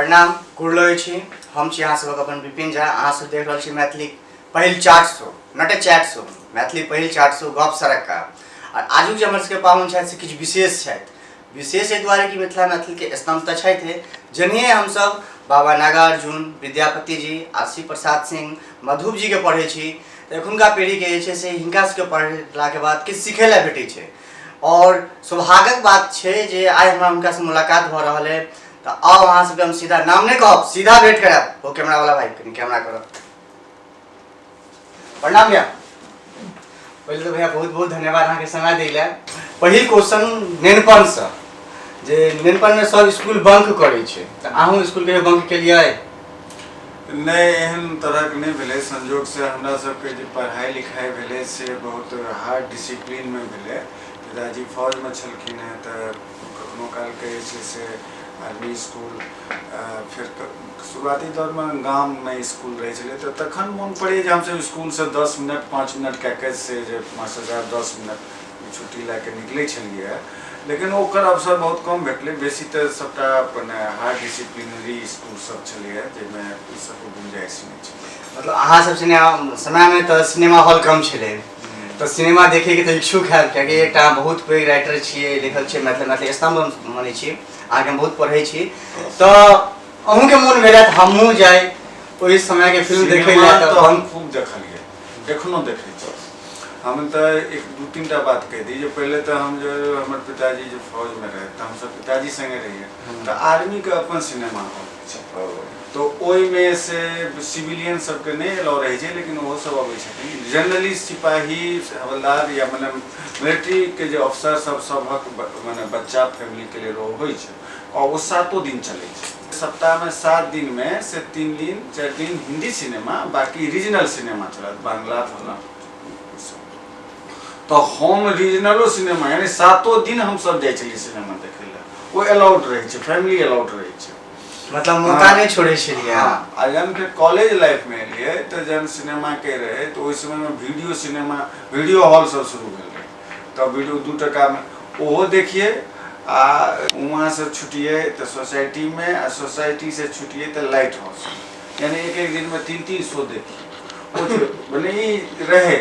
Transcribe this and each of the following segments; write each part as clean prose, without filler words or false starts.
प्रणाम गुरलोय छी हम छी अहाँ सबक अपन विपिन झा। अहाँ सब देख रहल छी मैथिली पहिल chart show nut a chat show Maithili पहिल चार्ट शो गप सड़क का। और आजुक जे हमर सबके पाहुन छथि से किछु विशेष छथि। विशेष एहि दुआरे कि मिथिला मैथिली के स्तंभ तऽ छथि जनिए हमसब बाबा नागार्जुन विद्यापति जी आशी प्रसाद सिंह मधुप जी के पढ़ै छी तऽ एखुनका पीढ़ी के जे छै से हिनका सबके पढ़लाके बाद किछु सिखै लए भेटै छै। और सौभाग्यक बात छै जे आइ हमरा हुनका से मुलाकात भऽ रहल है। तो आओ अहाँ सबके हम सीधा नाम नहीं कहब सीधा भेंट कराब। वो कैमरा वाला भाई कनी कैमरा करो। प्रणाम भैया। पहले तो भैया बहुत बहुत धन्यवाद अहाँ के समय दैला। पहिल क्वेश्चन नेनपन से जे नेनपन में सब स्कूल बंक करै छै त अहूँ स्कूल के बंक केलियै? नहीं एहन तरह के नहीं भेले। संजोग से हमरा सबके जे पढ़ाई लिखाई भेले से बहुत हार्ड डिसिप्लिन में भेले। पिताजी फौज में छलखिन हैं तो कखनो काल के से आर्मी स्कूल फिर शुरुआती दौर में गांव में स्कूल रहे छले तो तखन मन पड़े जे हमसब स्कूल से 10 मिनट 5 मिनट कए से जे मास्टर साहब 10 मिनट छुट्टी लैके निकले छलिए। लेकिन ओकर अवसर बहुत कम भेटले। बेसी तो सबटा अपन हार्ड डिसिप्लिनरी स्कूल सब छलिए जेमे ई सब गुंजाइश नहीं छले। मतलब अहाँ सब समय में तो सिनेमा हॉल कम छले तो सिनेमा देखे के तो इच्छुक है कियाकि एकटा बहुत पैघ राइटर छियै लिखल छै मैथिली स्तंभ मानै छी अहाँ के बहुत पढ़ै छी तो अहूँ के मन भेल हमहूँ जाए ओहि समय के फिल्म देखे ला। तो हम खूब देखलिए एखनो देखे छी। हम तो एक दू तीन टा बात कह दी। जो पहले तो हम जो हमर पिताजी जो फौज में रहे तो हम सब पिताजी संगे रहिए तो आर्मी के अपन सिनेमा हॉल छै तो ओई में से सिविलियन सबके नहीं अलाउ रहे छै लेकिन वो सब अबै छथिन। जनरली सिपाही हवलदार या माने मिलिट्री के जो अफसर सब सबक माने बच्चा फैमिली के लिए होइ छै और वो 7 दिन चले छै। सप्ताह में 7 दिन में से 3 दिन 4 दिन हिंदी सिनेमा बाकी रीजनल सिनेमा चलत बांग्ला फला। तो हम रीजनलो सिनेमा यानी 7 दिन हम सब जाय छलिए सिनेमा देखे ला। वो अलाउड रहे छै फैमिली अलाउड रहे छै मतलब मौका नहीं छोड़े छलिए। हां जन के कॉलेज लाइफ में लिए तो जन सिनेमा के रहे तो उस समय में वीडियो सिनेमा वीडियो हॉल सब शुरू भेल रहे तो वीडियो 2 टका में ओहो देखिए आ वहाँ से छुटिए तो सोसाइटी में आ सोसाइटी से छुटिए तो लाइट हाउस यानी एक दिन में 3 शो देखिए भले ही रहे।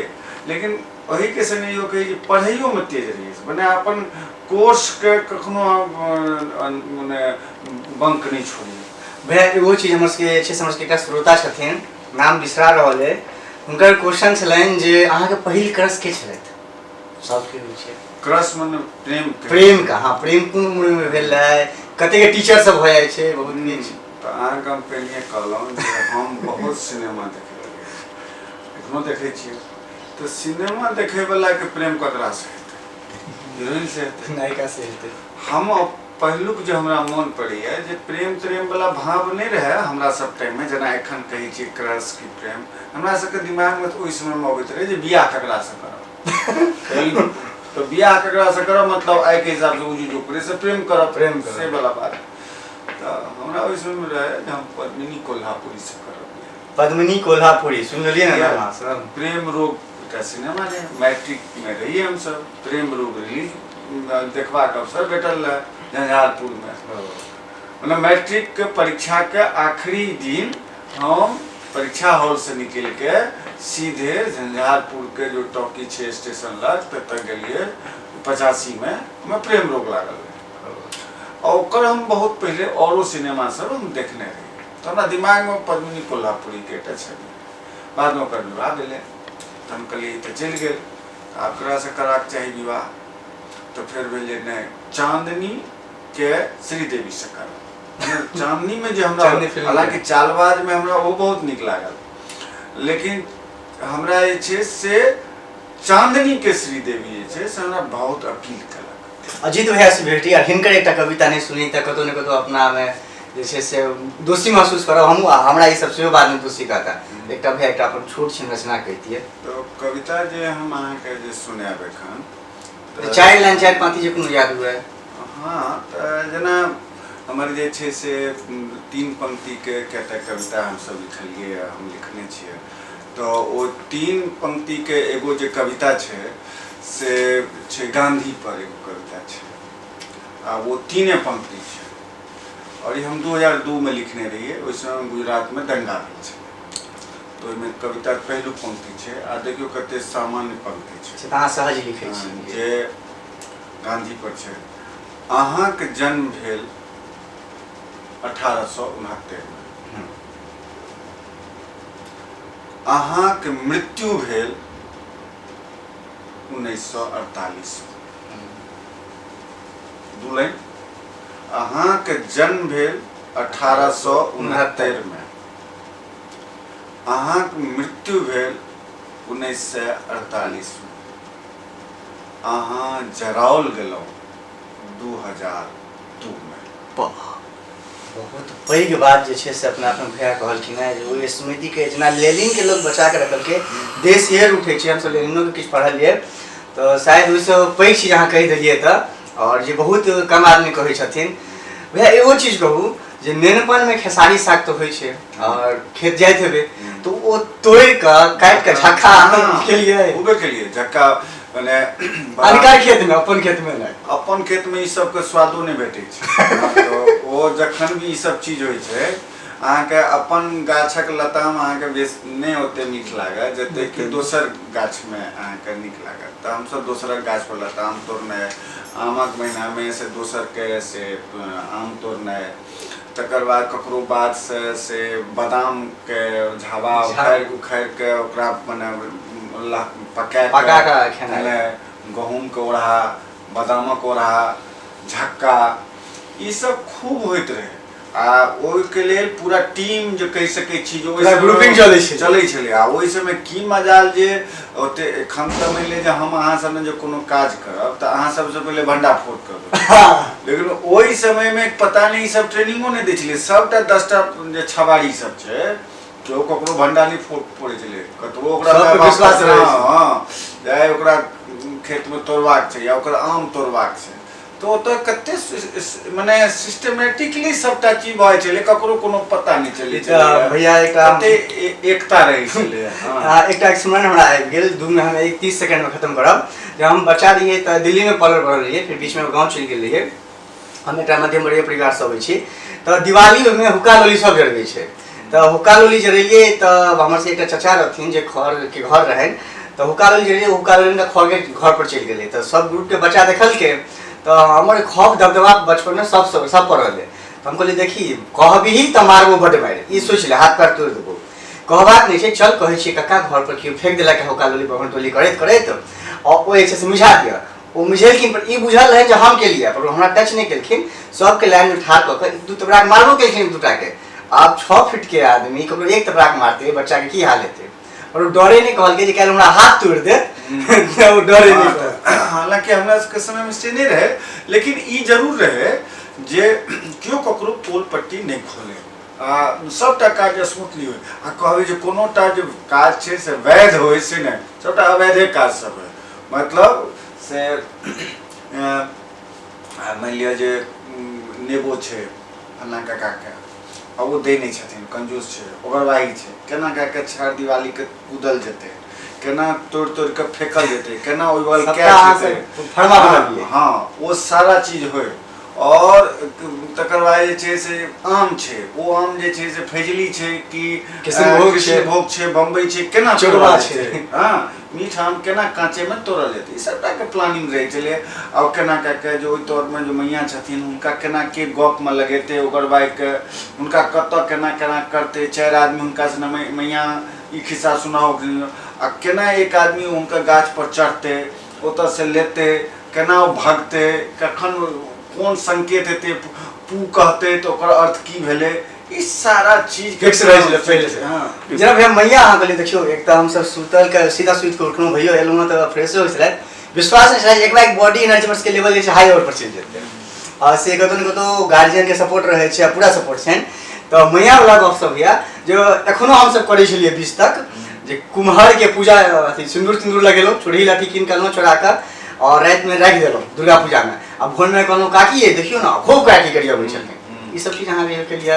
लेकिन वही के संगे यो कही पढ़ाइयो में तेज रही मैंने अपन कोर्स के कखनो माने बंक नहीं छोड़ी। भैया वो चीज हमर के छै समझ के एकटा श्रोता छथिन नाम बिसरा रहल है हुनकर क्वेश्चन छलैन जे अहाँ के पहिल क्रश के छलैथ? सब के होइ छै क्रश माने प्रेम का। हां प्रेम कोन उम्र में भेल रहे कते के टीचर सब हो जाय छै बहुत नीक तो अहाँ के हम पहले कहलौं जे हम बहुत सिनेमा देखे लगे एखनो देखे छियै तो सिनेमा देखे वाला के प्रेम ककरा से हीरोइन से नायिका से हेतै। हम पहिलुक जो हमरा मन पड़ी है जे प्रेम वाला भाव नहीं रहे हमरा सब टाइम में जना एखन कहि छी क्रश की प्रेम हमरा सब के दिमाग में तो ओइ समय में अबैत रहे जे बियाह ककरा से करब तो बियाह ककरा से करब मतलब आइ के हिसाब से उजी जोकरे से प्रेम करब से वाला बात। तो हमरा ओइ समय में रहे जे हम पद्मिनी कोल्हापुरी से करब। पद्मिनी कोल्हापुरी सुनलिए ना नाम सब? प्रेम रोग का सिनेमा है मैट्रिक में रही हम सब प्रेम रोग रिलीज देखवा का अवसर भेटल है झंझारपुर में। मतलब मैट्रिक के परीक्षा के आखिरी दिन हम परीक्षा हॉल से निकल के सीधे झंझारपुर के जो टॉकी 6 स्टेशन लग तक गलिए 85 में हमें प्रेम रोग लागल है और ओकर हम बहुत पहले औरो सिनेमा सब हम देखने रही तो हमरा दिमाग में पद्मिनी कोल्हापुरी के टच है। बाद में ओकर विवाह भेले तो हम कहलिए तो चल गए आब करा से कराक चाहिए विवाह तो फिर भेले नहीं चांदनी के श्रीदेवी से कर। चांदनी में जो हमरा हालांकि चालबाज में हमरा वो बहुत निक लागल लेकिन हमरा जे छे से चांदनी के श्रीदेवी जे छे से हमरा बहुत अपील कलक। अजीत भैया से भेटी आ हिनकर एकटा कविता नहीं सुनी त कतो न कतो अपना में जे छे से दोषी महसूस करब हम हमरा ई सब से बाद में दोषी कहता एकटा भैया एकटा अपन छोट छिन रचना कहतिए तो कविता जे हम अहाँ के जे सुनाब एखन तो 4 लाइन 4 पाँती जे कोनो याद हुए। हाँ तो जना हमर जे छे से 3 पंक्ति के कएटा कविता हम सब लिखलिए हम लिखने छिए तो वो 3 पंक्ति के एगो जे कविता छे से छे गांधी पर एगो कविता छे आ वो 3 पंक्ति छे और ये हम 2002 में लिखने रहिए, ओहि समय गुजरात में दंगा भेल छै, तो ओहिमे कविता के पहलू पंक्ति छै आ देखियो कते सामान्य पंक्ति छै, अहाँ सहज लिखै छी जे गांधी पर छै। अहाँ के जन्म भेल 1869 में, अहाँ के मृत्यु भेल 1948 में। दू लाइन, अहाँ के जन्म भेल 1869 में, अहाँ के मृत्यु भेल 1948 में, अहाँ जराओल गेलहुँ 2002 में। बहुत पैघ बात जे छै से अपना आपमे भैया कहलखिन है, जे ओहि स्मृतिके जेना लेनिनके लोग बचा के रखलकै, देश हेर उठै छै। हमसब लेनिनोके किछु पढ़लियै, तो शायद ओहिसँ पैघ चीज अहाँ कहि देलियै तऽ, और जे बहुत कम आदमी कहै छथिन। भैया एगो चीज कहू, जे नेनपनमे खेसारी साग तऽ होइ छै, और खेत जाइत हेबै तो ओ तोड़ि कऽ काटि कऽ झक्का केलियै? उबे केलियै झक्का, मने अनकर खेतमे, अपन खेतमे नहि। अपन खेतमे ई सबके स्वादो नहि भेटै छै। तो ओ जखन भी ई सब चीज होइ छै, अहाँके अपन गाछक लताम अहाँके बेस नहि ओते नीक लागत जते कि दोसर गाछमे अहाँके नीक लागत। तऽ हमसब दोसरक गाछ पर लताम तोड़नाइ, आमक महीनामे से दोसरके से आम तोड़नाइ, तकर बाद ककरो बाद से बादामके झाबा उखाड़ि के ओकरा मने पका के खेनाइ, गहूँमके ओढ़ा, बादामक ओढ़ा, झक्का, ई सब खूब होइत रहे। आ ओहिके लेल पूरा टीम जे कहि सकै छी, जे ग्रुपिंग चलै छलै। आ ओहि समय की मजाल जे ओते एखन तऽ मानि लिअ जे हम अहाँ सब जे कोनो काज करब तऽ अहाँ सबसँ पहिले भंडा फोड़ करब, लेकिन ओहि समयमे पता नहीं ई सब ट्रेनिंगो नहीं दै छलै। सबटा 10टा जे छबाड़ी सब छै, केओ ककरो भंडा नहीं फोड़े छलै, कतरो ओकरा चाहे ओकरा खेतमे तोड़बाक छै या ओकरा आम तोड़बाक छै, तो ओतऽ कते मने सिस्टमेटिकली सबटा चीज भऽ छलै, ककरो कोनो पता नहीं चलै छलै। भैया एकता रहै छलै। एकटा स्मरण हमरा आबि गेल, 2 में हम 30 सेकंड में खत्म करब। जब हम बच्चा रहिए तऽ दिल्ली में पलल बढ़ल रहिए, फिर बीच में गाँव चलि गेल रहिए। हम एक मध्यम वर्गीय परिवार से अबै छी, तऽ दिवाली में हुक्का लोली सब जरबै छै। तऽ हुक्का लोली जरेलिए, तऽ हमर से एकटा चचा रहथिन जे खर के घर रहनि, तऽ हुक्का लोली जरेलिए, हुक्का लोली खर के घर पर चलि गेलै। तऽ सब ग्रुप के बच्चा देखलकै, तो हमर खौफ दबदबा बचपन में सब पड़ल है। तो हम कहलिए देखी कहबही तऽ मारबो बड मारि, ई सोच ले हाथ पैर तोड़ देबो, कहबाक नहीं छै। चल कहै छियै कक्का घर पर केओ फेंक देलक हुक्का लोली बहन टोली करैत करैत, और ओ से मिझा दिया। ओ मिझेलखिन, पर ई बुझल रहै जे हम केलिए, पर हमरा टच नहीं केलखिन। सबके लाइन में ठाड़ कऽ के 2 तबराक मारबो केलखिन, 2टा के। आब 6 फीट के आदमी ककरो 1 तबराक मारते बच्चा के की हाल हेतै? और वो डरे नहीं कहलकै जे काल्हि हमरा हाथ तोड़ दे, वो डरे नहीं। हालांकि हमरा सबके समय में से नहीं रहे, लेकिन ई जरूर रहे जे केओ ककरो पोल पट्टी नहीं खोले, सबटा काज स्मूथली होय। आ कहबै जे कोनोटा जे काज छै से वैध होय से नहीं, सबटा अवैधे काज सब है। मतलब से मान लिअ जे नेबो छै फल्लाँ काका के, आ वो दै नहीं छथिन, कंजूस छै, ओगरवाही छै, केना कए के छाड़ दिवाली के कूदल जेतै, केना तोड़ तोड़ के फेंकल जेतै, केना ओइ बल कैच हेतै। हाँ, वो सारा चीज होय। और तकर बाद जे छै से आम छै, वो आम जे छै से फैजली छै कि कृष्णभोग छै, बम्बई छै, केना चोरबा छै, हाँ, मीठ आम केना कांचे में तोड़ल जेतै, ई सबटा के प्लानिंग रहै छलै। आ केना कए के जो ओहि तौर में जो मैया छथिन हुनका केना के गप में लगेतै, ओकर बाइ के हुनका कतऽ केना केना करतै, 4 आदमी हुनका से मैया ई खिस्सा सुनाओ, आ केना एक आदमी हुनका गाछ पर चढ़तै, ओतऽ से लेतै, केना ओ भागतै, कखन कोन संकेत हेतै, पू कहतै तऽ ओकर अर्थ की भेलै, ई सारा चीज फिक्स रहै छलै पहिले से। हां जेना भैया मैया अहाँ कहलिए देखियो, एक तऽ हम सब सुतल के सीधा सुति के उठलहुँ, भैया एलहुँ तऽ फ्रेश हो छलै, विश्वास नहीं छलै एक बार बॉडी एनर्जी के लेवल जे छै हाई ओवर पर चलि जेतै। आ से कतौ न कतौ गार्जियन के सपोर्ट रहै छै, पूरा सपोर्ट छै। तऽ मैया वाला गप सब भैया जो एखनो हम सब करै छलिए 20 तक, जे कुम्हार के पूजा अथी सिंदूर तिंदूर लगेलहुँ, चूड़ी लाठी कीन के चोरा के, और रात में राखि देलहुँ दुर्गा पूजा में। अब भोर में कहलहुँ काकी ये देखियो ना खूब काकी करिया अबै छलखिन, ई सब चीज अहाँ के लिए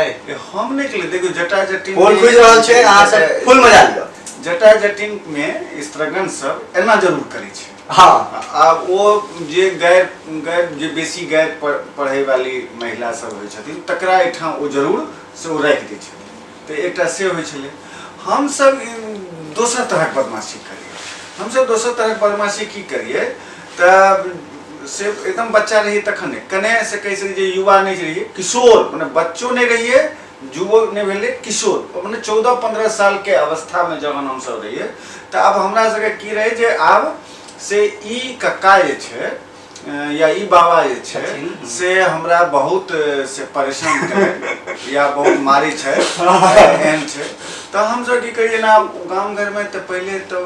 हम नहीं केलिए। देखियो जटा जटिन फूल खुज रहल छै, अहाँ सब फुल मजा लियो। जटा जटिन में स्त्रगण सब एना जरूर करै छै। हाँ आब वो जे गैर जे बेसी गैर पढ़ै वाली महिला सब होइ छथिन तकरा एहिठाम ओ जरूर से ओ राखि दै छथिन। तऽ एकटा से होइ छलै। हमसब दोसर तरहक बदमाशी करिए। हमसब दोसर तरहक बदमाशी की करिए तऽ से एकदम बच्चा रहिए तखन नहीं, कने से कहि सकै जे युवा नहीं रहिए, किशोर माने बच्चो नहीं रहिए, युवक नहीं भेले, किशोर माने 14-15 साल के अवस्था में जखन हमसब रहिए तऽ आब हमरा सबके की रहे जे आब से ई कक्का जे छै या ई बाबा जे छै से हमरा बहुत से परेशान करे या बहुत मारी छै एहन छै। तऽ हमसब की करिए ना गाम घर में तऽ पहले तो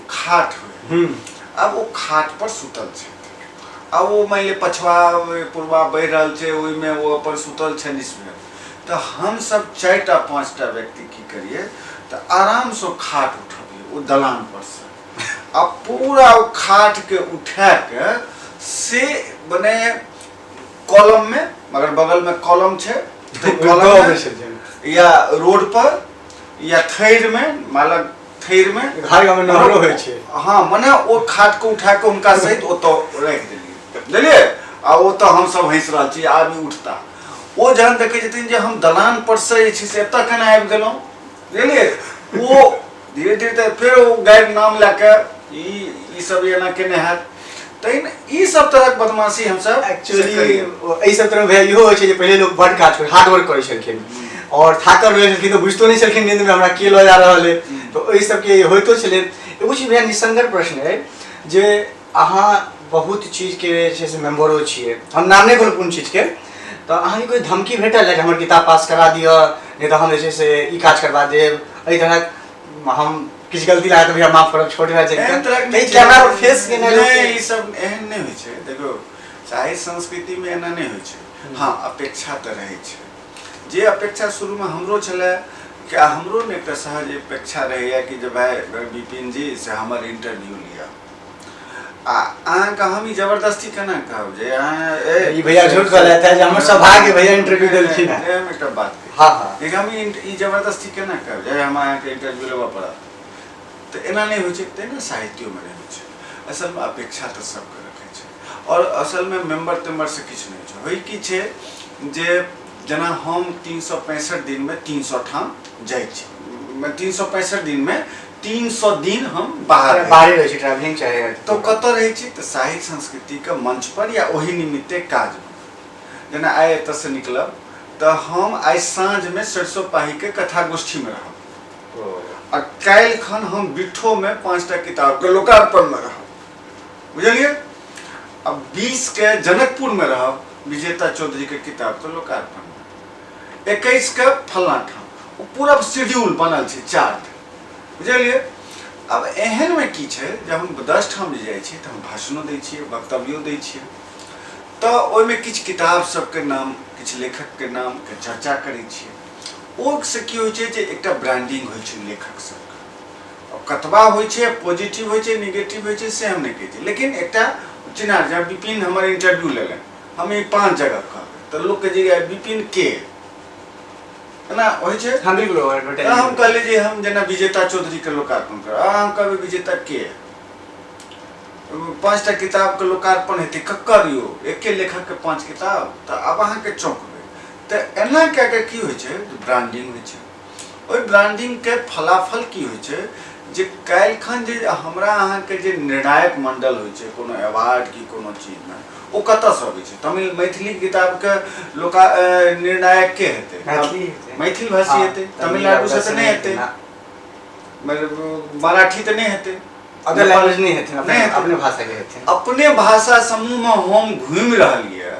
खाट हो, अब वो खाट पर सुतल छै। अब वो मान लिया पछवा पूर्वा बह रहल छै, ओहि में वो अपन सुतल छै निस्मे। तो हम सब 4-5 व्यक्ति की करिए तो आराम से खाट उठबिए वो दलान पर से, अब पूरा खाट के उठा के से बने कॉलम में, मगर बगल में कॉलम छै तो कॉलम में या रोड पर या थैर में, मालक थैर में घर में नहरो होइ छै। हाँ मने वो खाट को उठा के उनका सहित ओ तो रख देलिए, बुझलिए। आ वो तो हम सब हंस रहल छी, आदमी उठता वो जहन देखे छथिन जे हम दलान पर से जे छै से एतऽ केना आबि गेलहुँ, बुझलिए। वो धीरे धीरे फिर वो गाइड नाम लेके ई सब एना केने हैत। तैन ई सब तरहक बदमाशी हम सब एक्चुअली एहि सब तरह भैया इहो होइ छै जे पहिले लोग बड काज कर हार्ड वर्क करै छलखिन और थाकल रहै छलखिन तऽ बुझितो नहि छलखिन नींद में हमरा के लऽ जा रहल है, तो एहि सबके होइतो छलै। एगो चीज भैया निसंगर प्रश्न है जे अहाँ बहुत चीज के छै से मेम्बरो छियै, हम नाम नहीं कहलहुँ कोन चीज के, तो अहाँके कोई धमकी भेटल है जे हमर किताब पास करा दिअ नहीं तो हम जे छै से ई काज करवा देब, एहि तरहक हम किछु गलती लागत तऽ भैया माफ करब, छोट भए जाए कैमरा पर फेस के नहीं, ई सब एहन नहीं होइ छै। देखो साहित्य संस्कृति में एना नहीं होइ छै। हाँ अपेक्षा तऽ रहै छै, जे अपेक्षा शुरू में हमरो छलै कि हमरो ने एकटा सहज अपेक्षा रहैया कि जब भाई विपिन जी से हमर इंटरव्यू लिया आ अहाँके हम ई जबरदस्ती केना कहब जे अहाँ ई भैया झूठ कहलथि है जे हमर सौभाग्य भैया इंटरव्यू देलखिन है। हम एकटा बात हाँ हाँ लेकिन हम ई जबरदस्ती केना कहब जे हम अहाँके इंटरव्यू लेबऽ पड़त, तऽ एना नहीं होइ छै। तेना साहित्यो में नहीं होइ छै। असल में अपेक्षा तऽ सबके रखै छै और असल में मेम्बर तेम्बर से किछु नहीं छै। होइ की छै जे जेना हम 365 दिन में 300 ठाम जाइ छी, 365 दिन में 300 दिन हम बाहर रहे छी, ट्रैवलिंग चाहे तो कतऽ रहै छी तऽ साहित्य संस्कृति के मंच पर या ओही निमित्ते काज में। जेना आइ एतऽ से निकलब तऽ हम आइ साँझ में सरसों पाही के कथा गोष्ठी में रहब और काल्हि खन हम बिट्ठो में 5टा किताब के लोकार्पण में रहब, बुझलिए। अब 20 के जनकपुर में रहब विजेता चौधरी के किताब के लोकार्पण में, 21 के फलना ठाम, वो पूरा शेड्यूल बनल छै चार्ट, बुझलिए। अब एहन में की छै जब हम 10 ठाम जाइ छी तऽ हम भाषणो दै छियै, वक्तव्यो दै छियै, तऽ ओहिमे किछु किताब सबके नाम, किछु लेखक के नाम के चर्चा करै छियै। ओ से की होइ छै जे एकटा ब्रांडिंग होइ छै लेखक सबके, और कतबा होइ छै पॉजिटिव होइ छै नेगेटिव होइ छै से हम नहीं कहै छी, लेकिन एकटा चिन्हार जब विपिन हमर इंटरव्यू लेलन हम ई 5 जगह कहबै तऽ लोग के जे विपिन के ना होइ छै। हम बिल्कुल हम कहले जे हम जेना विजेता चौधरी के लोकार्पण कर, हम कहबै विजेता के 5टा किताब के लोकार्पण हेतै कक्कर यो, एके लेखक के 5 किताब, तऽ अब अहाँ के चौंकबै। तऽ एना कए के की होइ छै ब्रांडिंग होइ छै। ओहि ब्रांडिंग के फलाफल की होइ छै जे काल्हि खन जे हमरा अहाँ के जे निर्णायक मंडल होइ छै कोनो अवार्ड की कोनो चीज में, ओ कतऽ से अबै छै। तमिल मैथिली किताब के लोका निर्णायक के हेतै, मैथिल भाषी हेतै, तमिलनाडु से तऽ नहीं हेतै, मराठी तऽ नहीं हेतै, अदर लैंग्वेज नहीं हेतै, अपने भाषा के हेतै। अपने भाषा समूह में हम घूमि रहलिए,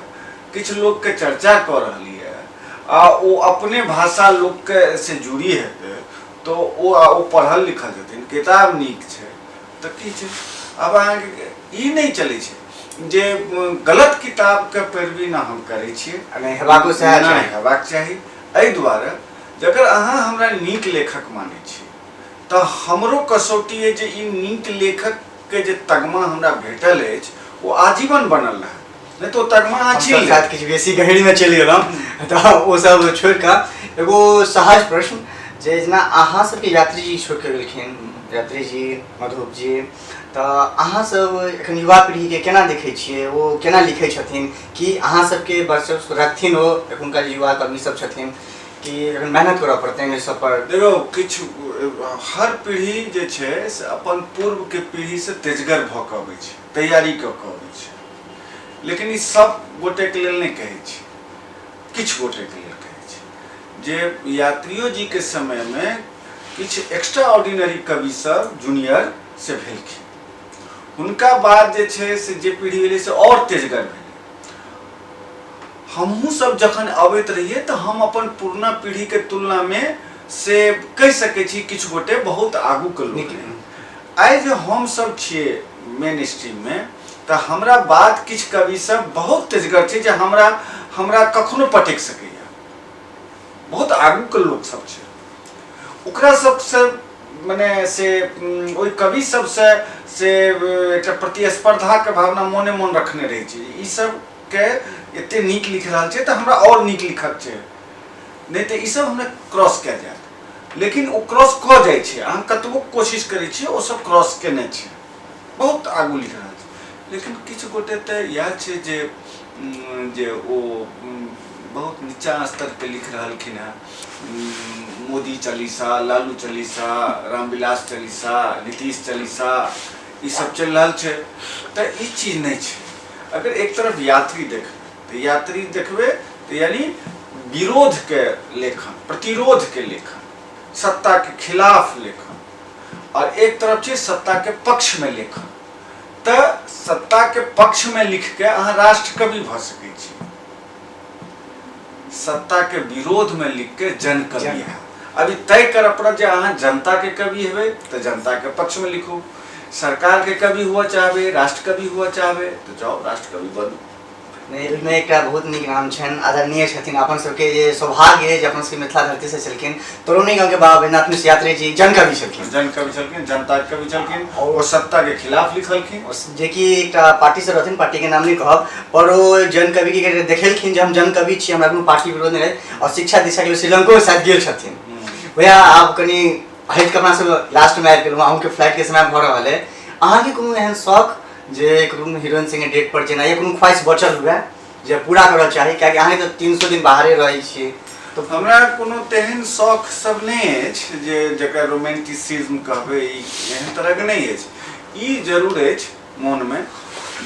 किछु लोग के चर्चा कऽ रहलिए आ ओ अपने भाषा लोग के से जुड़ी हेतै तो ओ पढ़ल लिखल हेथिन, किताब नीक छै तऽ की छै। अब अहाँके ई नहीं चलै छै जे गलत किताब के पैरवी ना हम करै छियै, नहीं हेबाक चाही। एहि दुआरे जकर अहाँ हमरा नीक लेखक मानै छी तऽ हमरो कसौटी है जे ई नीक लेखक के जे तगमा हमरा भेटल अछि ओ आजीवन बनल रहे, नहीं तो तगमा अहाँ छीन किछु बेसी गहरी में चलि गेलहुँ तऽ ओ सब छोड़ि कऽ एगो सहज प्रश्न जे जेना अहाँ सबके यात्री जी छोड़ के गेलखिन, यात्री जी, मधुप जी, तऽ अहाँ सब एखन युवा पीढ़ीके केना देखै छियै, ओ केना लिखै छथिन, कि अहाँ सबके वर्चस्व रखथिन ओ एखुनका जे युवा कवि सब छथिन, कि एखन मेहनत करऽ पड़तनि एहि सब पर? देखो किछु हर पीढ़ी जे छै से अपन पूर्वके पीढ़ीसँ तेजगर भऽ कऽ अबै छै, तैयारी कऽ कऽ अबै छै, लेकिन ई सब गोटेके लेल नहि कहै छै, किछु गोटेके लेल कहै छै। जे यात्रियो जीके समयमे किछु एक्स्ट्रा ऑर्डिनरी कवि सब जूनियर से भेलखिन, हुनका बाद जे छै से जे पीढ़ी भेलै से और तेजगर भेलै। हमहूँ सब जखन अबैत रहियै तऽ हम अपन पुरना पीढ़ीके तुलनामे से कहि सकै छी किछु गोटे बहुत आगूके लोक रहै। आइ जे हमसब छियै मेन स्ट्रीममे तऽ हमरा बाद किछु कवि सब बहुत तेजगर छै, जे हमरा कखनो पटकि सकैए, बहुत आगूके लोक सब छै। ओकरा सबसँ मने से ओहि कवि सबसँ से एकटा प्रतिस्पर्धाके भावना मोने मोन रखने रहै छै, ई सबके एते नीक लिख रहल छै तऽ हमरा और नीक लिखक छै, नहीं तऽ ई सब हमरा क्रॉस कए जायत। लेकिन ओ क्रॉस कऽ जाइ छै, अहाँ कतबो कोशिश करै छियै ओ सब क्रॉस केने छै, बहुत आगू लिख रहल छै। लेकिन किछु गोटे तऽ इएह छै जे ओ बहुत नीचा स्तरके लिख रहलखिन हेँ, मोदी चालीसा, लालू चालीसा, रामविलास चालीसा, नीतीश चालीसा, ई सब चलि रहल छै। तऽ ई चीज नहीं छै। अगर एक तरफ यात्री देखबै तऽ यात्री देखबै तऽ यानी विरोधके लेखन, प्रतिरोधके लेखन, सत्ताके खिलाफ लेखन, और एक तरफ छै सत्ताके पक्षमे लेखन। तऽ सत्ताके पक्षमे लिख के अहाँ राष्ट्र कवि भऽ सकै छी, सत्ताके विरोधमे लिख के जन कवि है। अभी तय करऽ पड़त जे अहाँ जनताके कवि हेबै तऽ जनताके पक्षमे लिखू, सरकारके कवि हुआ चाहबै, राष्ट्र कवि हुआ चाहबै तऽ जाउ राष्ट्र कवि बनू। एहिमे एकटा बहुत नीक नाम छनि, आदरणीय छथिन अपन सबके, जे सौभाग्य है जे अपन सबके मिथिला धरती से छलखिन। तोरौनी गाँव के बाबा वैद्यनाथ मिश्र यात्री जी जन कवि छलखिन, जन कवि छलखिन, जनता के कवि छलखिन, और सत्ता के खिलाफ लिखलखिन, जे कि एकटा पार्टी से रहथिन, पार्टी के नाम नहीं कहब, पर ओ जन कवि के देखेलखिन जे हम जन कवि छी, हमरा कोनो पार्टी विरोध नहीं रहे, और शिक्षा दिशा के लिए श्रीलंको शायद गेल छथिन। भैया आब कनी हटि कऽ अपना सब लास्ट में आबि गेलहुँ, अहूँके फ्लाइट के समय भऽ रहल है, अहाँके कोनो एहन शौक जे कोनो हीरोइन संगे डेट पर जेना, या कोनो ख्वाहिश बचल हुए जे पूरा करऽ चाही, कियाकि अहाँ तऽ 300 दिन बाहरे रहै छियै? तो हमरा कोनो तेहन शौक सब नहीं अछि जे जकर रोमांटिसिज्म कहबै, एहन तरहके नहीं अछि। ई जरूर अछि मोनमे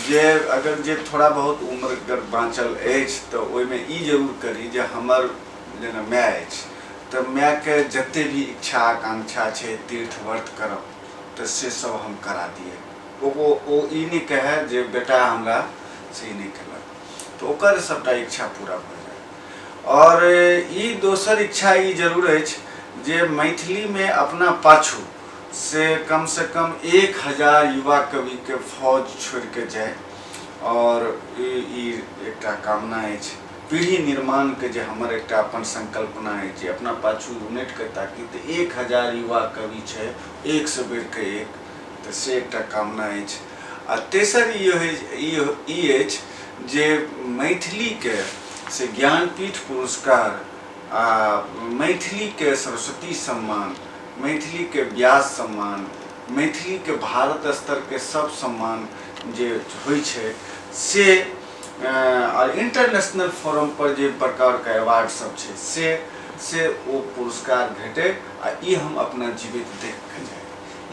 जे अगर जे थोड़ा बहुत उम्र अगर बाँचल अछि तऽ ओहिमे ई जरूर करी जे हमर जेना माय अछि तऽ मायके जते भी इच्छा आकांक्षा छै तीर्थ व्रत करब तऽ से सब हम करा दिए। ओ ई नहीं कहै जे बेटा हमरा से नहीं केलक, तो ओकर सबटा इच्छा पूरा भऽ जाय। और ई दोसर इच्छा ई जरूर अछि जे मैथिलीमे अपना पाछू से कम 1000 युवा कवि के फौज छोड़ के जाए, और ई एकटा कामना अछि। पीढ़ी निर्माण के जे हमर एकटा अपन संकल्पना अछि जे अपना पाछू उनटि के ताकी तऽ 1000 युवा कवि छै, एक से बढ़ि के एक, तऽ से एकटा कामना अछि। आ तेसर ई अछि जे मैथिली के से ज्ञानपीठ पुरस्कार, आ मैथिली के सरस्वती सम्मान, मैथिली के व्यास सम्मान, मैथिली के भारत स्तर के सब सम्मान जे होइ छै से, और इंटरनेशनल फोरम पर जे प्रकार के अवार्ड सब छै से ओ पुरस्कार भेटे, आ ई हम अपना जीवित देख के जाए।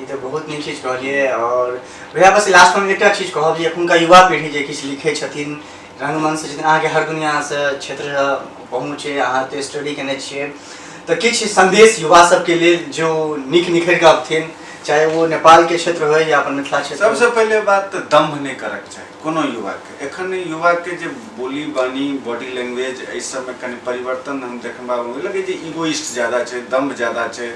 ई तो बहुत नीक चीज कहलिए। और भैया बस लास्ट में एकटा चीज कहब जे एखुनका युवा पीढ़ी जे किछु लिखै छथिन, रंगमंच से छथिन, अहाँके हर दुनिया से क्षेत्र पहुँच है, अहाँ तो स्टडी केने छियै, तो किछु संदेश युवा सबके लेल जो नीक निखरि कऽ अबथिन, चाहे वो नेपाल के क्षेत्र हो या अपन मिथिला क्षेत्र? सबसे पहले बात तो दम्भ नहीं करक चाही कोनो युवा के। एखन युवा के जे बोली बानी, बॉडी लैंग्वेज एहि सब में कनि परिवर्तन हम देखबा लगे जे इगोइस्ट ज्यादा छै, दम्भ ज्यादा छै।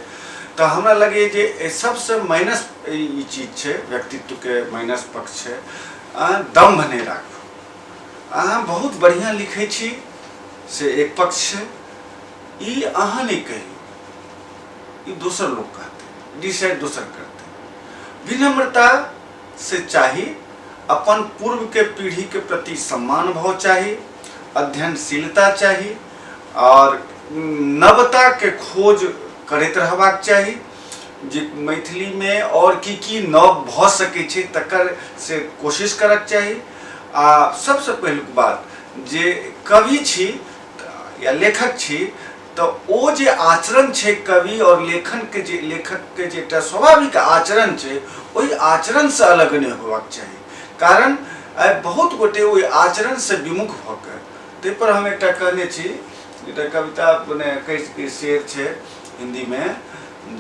तो हमरा लगे जे सबसे माइनस ई चीज छै, व्यक्तित्व के माइनस पक्ष छै। अहाँ दम्भ नहीं राखू, अहाँ बहुत बढ़िया लिखै छी से एक पक्ष छै, ई अहाँ नहीं कही, ई दोसर लोग कहते, डिसाइड दोसर करते। विनम्रता से चाही, अपन पूर्व के पीढ़ी के प्रति सम्मान भाव चाही, अध्ययनशीलता चाही, और नवता के खोज करैत रहबाक चाही जे मैथिली में और की नव भ सकै छै तकर से कोशिश करक चाही। आ सबसे पहिलुक बात जे कवि छी या लेखक छी तो ओ जे आचरण छै कवि और लेखक के जे एकटा स्वाभाविक आचरण छै ओहि आचरण से अलग नहीं होबाक चाही। कारण बहुत गोटे ओहि आचरण से विमुख भ के ताहि पर हम एकटा कहने छी, एकटा कविता मने कई शेर छै हिंदी में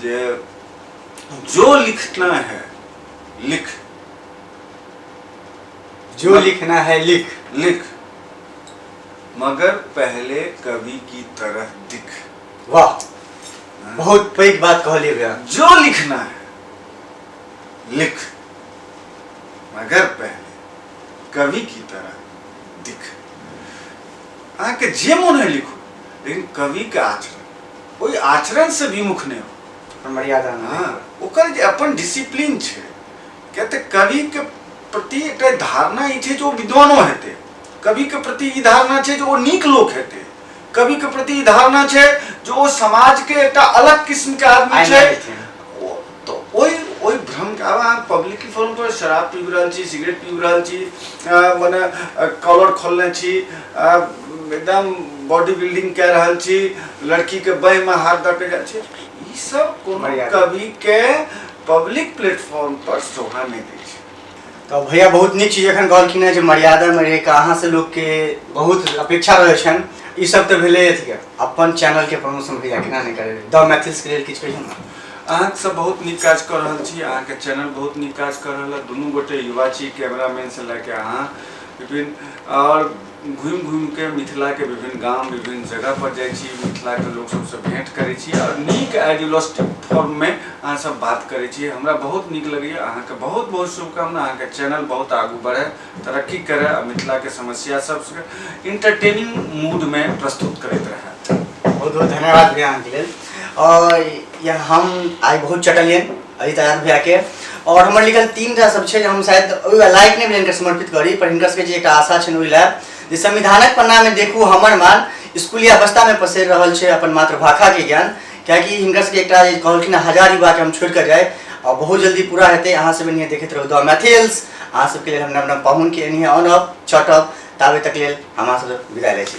जे जो लिखना है लिख, जो लिखना है लिख, लिख मगर पहले कवि की तरह दिख। वाह, बहुत पैघ बात कहलिए भैया। जो लिखना है लिख मगर पहले कवि की तरह दिख। अहाँके जे मोन है लिखू, लेकिन कवि के आचरण ओहि आचरण से विमुख नहीं हो, मर्यादा। हाँ, ओकर जे अपन डिसिप्लिन छै। कहते कवि के प्रति एकटा धारणा ई छै जो विद्वानो हेतै, कवि के प्रति ई धारणा छै जो नीक लोक हेतै, कवि के प्रति ई धारणा छै जो समाज के एकटा अलग किस्म के आदमी छै। तो ओहि भ्रम के आब अहाँ पब्लिक फोरम पर शराब पीब रहल छी, सिगरेट पीब रहल छी, मने कॉलर खोलने छी, एकदम बॉडी बिल्डिंग कह रहल छी, लड़की के बाह में हाथ दऽ के जाइ छी, ई सब कोनो कवि के पब्लिक प्लेटफॉर्म पर शोभा नहीं दै छै। तो भैया बहुत नीक चीज एखन कहलखिन है जे मर्यादा में रह के अहाँ से लोग के बहुत अपेक्षा रहे छन। ई सब तो भेले अथी अपन चैनल के प्रमोशन भैया केना नहीं करे, द मैथिल्स के लेल किछ कहियो ना। अहाँ सब बहुत नीक काज कर रहल छी, अहाँ के चैनल बहुत नीक काज कर रहल है, दुनू गोटे युवा छी, कैमरामैन से लेके अहाँ विभिन्न और घूम के मिथिला के विभिन्न गांव विभिन्न जगह पर जाइ छी, मिथिला के लोग सबसे भेंट करै छी और नीक आइडियोलॉजिक फॉर्म में अहाँ सब बात करै छी। हमरा बहुत नीक लगैया। अहाँ के बहुत बहुत शुभकामना, अहाँ के चैनल बहुत आगू बढ़े, तरक्की करे और मिथिला के समस्या सब इंटरटेनिंग मूड में प्रस्तुत करैत रहे। बहुत बहुत धन्यवाद भैया अहाँ के लेल। और यह हम आई बहुत चटलियन अजित भैया के, और हमर लिखल 3 टा सब छै जे हम शायद लाइक नहीं भेल समर्पित करी, पर हिनकर सबके जे एक आशा छै ओहि लए जे संविधानक पन्ना में देखू हमर मान स्कूली अवस्था में पसरि रहल छै अपन मातृभाषा के ज्ञान, कियाकि हिनकर सबके एकटा जे कहलखिन 1000 युवा के हम छोड़ के जाए और बहुत जल्दी पूरा हेतै। अहाँ सब एनिहे देखैत रहू द मैथिल्स। अहाँ सबके लेल हम नव नव पाहुन के एनिहे ऑन अप छटब, ताबे तक लेल हम अहाँ सब विदा लै छी।